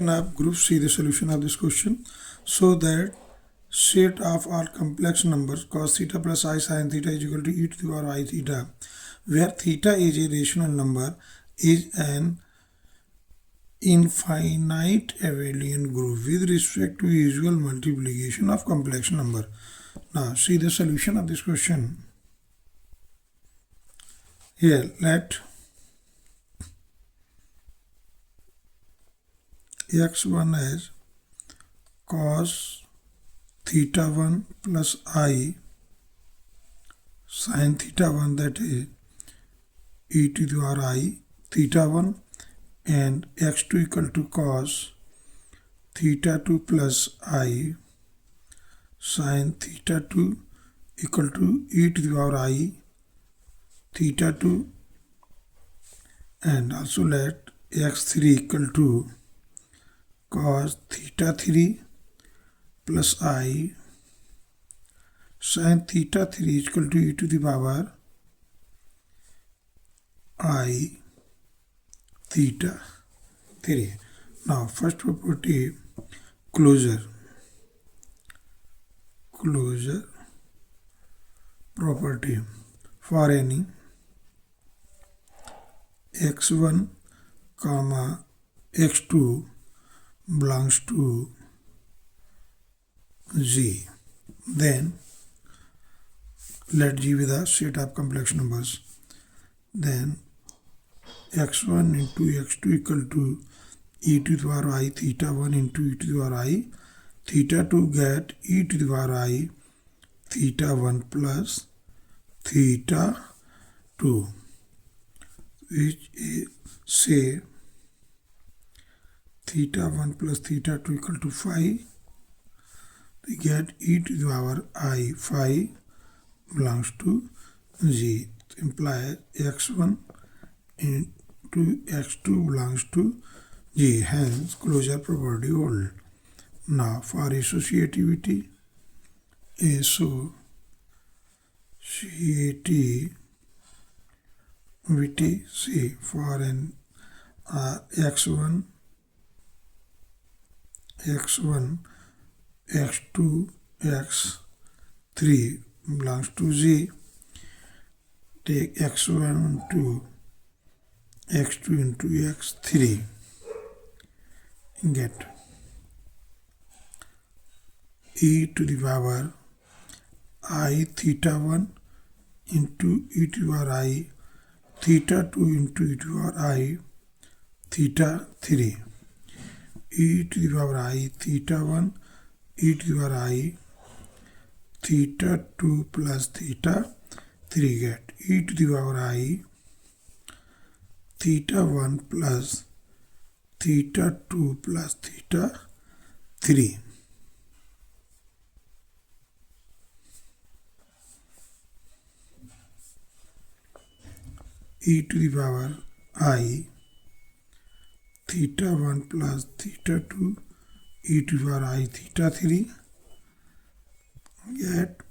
Now group C the solution of this question. So that set of all complex numbers cos theta plus I sin theta is equal to e to the power I theta, where theta is a rational number, is an infinite abelian group with respect to usual multiplication of complex number. Now see the solution of this question. Here let x1 as cos theta 1 plus I sin theta 1, that is e to the power I theta 1, and x2 equal to cos theta 2 plus I sin theta 2 equal to e to the power I theta 2, and also let x3 equal to cos theta 3 plus I sin theta 3 is equal to e to the power I theta 3. Now first property, closure property. For any x1 comma x2 belongs to G, then let G be the set of complex numbers. Then x1 into x2 equal to e to the power I theta 1 into e to the power I theta 2 get e to the power I theta 1 plus theta 2, which is, say theta 1 plus theta 2 equal to 5. We get e to the power I 5 belongs to G. It implies x1 into x2 belongs to G. Hence closure property hold. Now for associativity, see for an x1, x2, x3 belongs to G. Take x1 into x2 into x3, get e to the power I theta 1 into e to the power I theta 2 into e to the power I theta 3, e to the power I theta 1 e to the power I theta 2 plus theta 3, get e to the power I theta 1 plus theta 2 plus theta 3. E to the power I theta 1 plus theta 2 e to the power I theta 3, get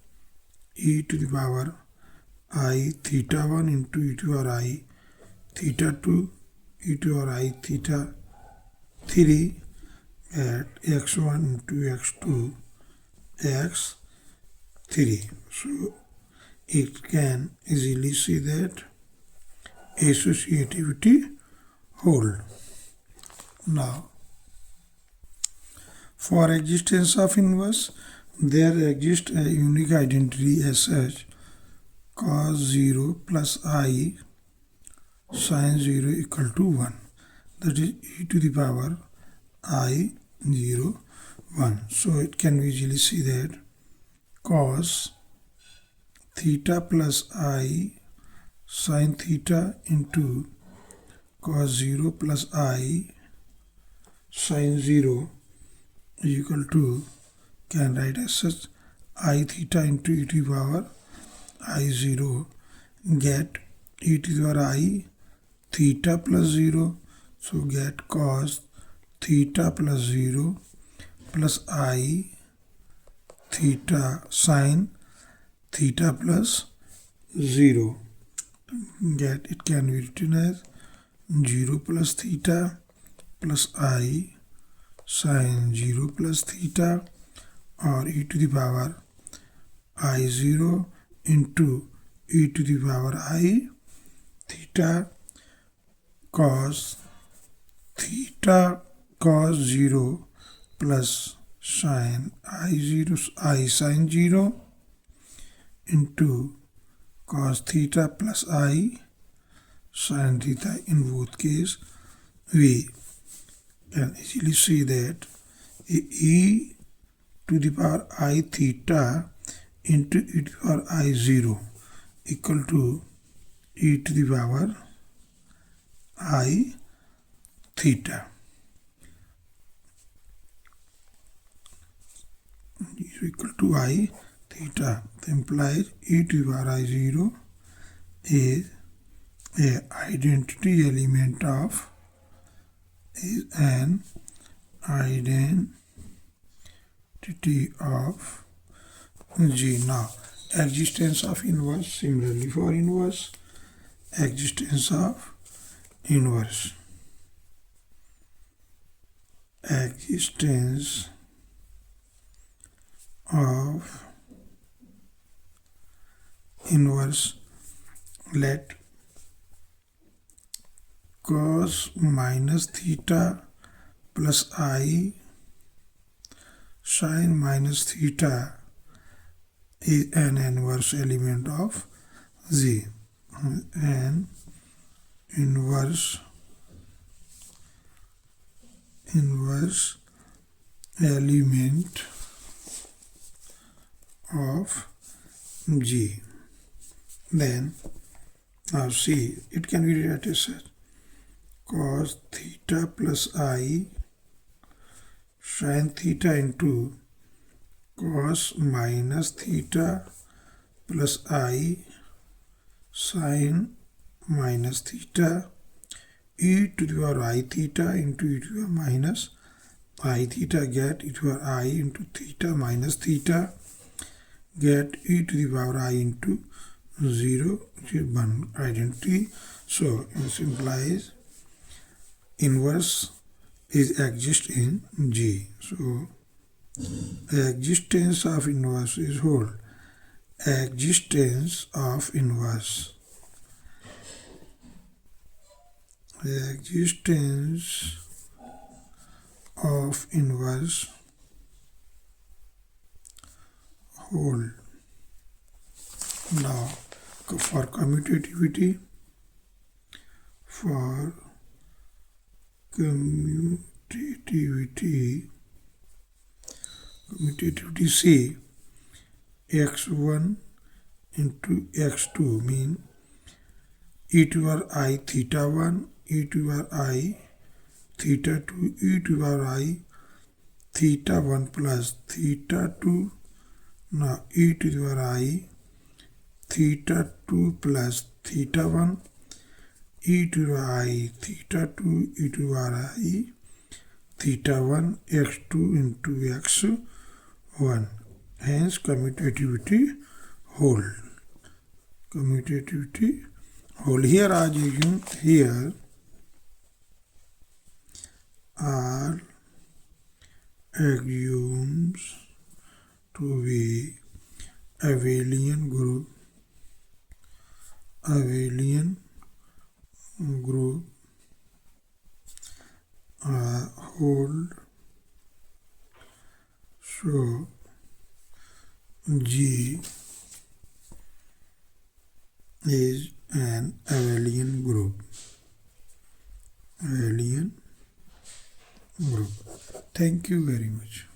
e to the power I theta 1 into e to the power I theta 2 e to the power I theta 3, at x1 into x2 x3. So it can easily see that associativity hold. Now for existence of inverse, there exists a unique identity as such: cos 0 plus I sin 0 equal to 1, that is e to the power I 0 1. So it can easily see that cos theta plus I sin theta into cos 0 plus I sin 0 is equal to, can write as such, I theta into e to the power I 0, get e to the power I theta plus 0, so get cos theta plus 0 plus I theta sin theta plus 0, get it can be written as 0 plus theta plus I sine 0 plus theta, or e to the power I0 into e to the power I theta cos theta cos 0 plus sine I0 I sine 0 into cos theta plus I sine theta. In both cases, we can easily see that e to the power I theta into e to the power I0 equal to e to the power I theta is equal to I theta. That implies e to the power I0 is an identity element of G. Now, existence of inverse. Similarly, for inverse, existence of inverse. Existence of inverse. Let cos minus theta plus I sine minus theta is an inverse element of Z. An inverse element of G. Then, now see, it can be written as cos theta plus I sine theta into cos minus theta plus I sine minus theta e to the power I theta into e to the power minus I theta, get e to the power I into theta minus theta, get e to the power I into 0, which is one identity. So this implies inverse is exist in G. So existence of inverse is whole. Existence of inverse. Existence of inverse whole. Now, for commutativity, commutativity C, x1 into x2 mean e to the power I theta 1, e to the power I theta 2, e to the power I theta 1 plus theta 2. Now e to the power I theta 2 plus theta 1, e to the power I theta 2, e to the power I theta 1, x2 into x1. Hence commutativity whole. Commutativity whole. Here are assumed, here are axioms to be abelian group. Abelian group hold. So G is an abelian group. Abelian group. Thank you very much.